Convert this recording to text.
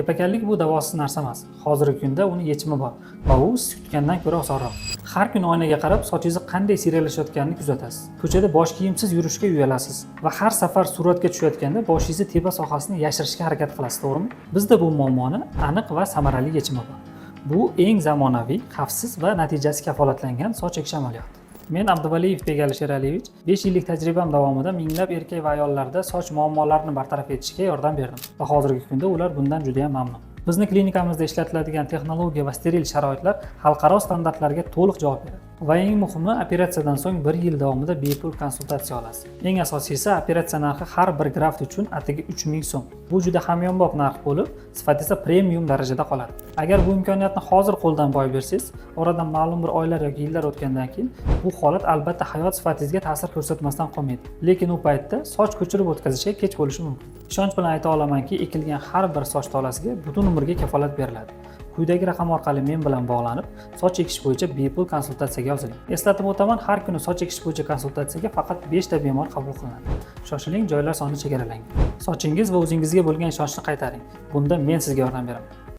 Kepakallik bu davosiz narsa emas. Hozirgi kunda uni yechimi bor va u siz kutgandan ko'ra osonroq. Har kuni oynaga qarab sochingizni qanday siyraklashayotganini kuzatasiz. Ko'chada bosh kiyimsiz yurishga uyalasiz va har safar suratga tushayotganda boshingizni tepa sohasini yashirishga harakat qilasiz, to'g'rimi? Bizda bu muammoni aniq va samarali yechimi bor. Bu eng zamonaviy, xavfsiz va natijasi kafolatlangan soch ekish amaliyoti. Men Abduvaliyev Begali Sheraliyevich 5 yillik tajribam davomida minglab erkak va ayollarda soch muammolarini bartaraf etishga yordam berdim va hozirgi kunda ular bundan juda ham mamnun. Bizni klinikamizda ishlatiladigan texnologiya va steril sharoitlar xalqaro standartlarga to'liq javob beradi. Va eng muhimi, operatsiyadan so'ng 1 yil davomida bepul konsultatsiya olasiz. Eng asosiysi, operatsiya narxi har bir graft uchun atigi 3000 so'm. Bu juda hamyonbop narx bo'lib, sifati esa premium darajada qoladi. Agar bu imkoniyatni hozir qo'ldan boy bersangiz, oradan ma'lum bir oylar yoki yillar o'tgandan keyin bu holat albatta hayot sifatingizga ta'sir ko'rsatmasdan qolmaydi. Lekin u paytda soch ko'chirib o'tkazishga kech bo'lishi mumkin. Ishonch bilan ayta olamanki, ekilgan har bir soch tolasiga butun umrga kafolat beriladi. Quyidagi raqam orqali men bilan bog'lanib, soch ekish bo'yicha bepul konsultatsiyaga yoziling. Eslatib o'taman, har kuni soch ekish bo'yicha konsultatsiyaga faqat 5 ta bemor qabul qilinadi. Shoshiling, joylar soni chegaralangan. Sochingiz va o'zingizga bo'lgan ishonchni qaytaring. Bunda men sizga yordam beraman.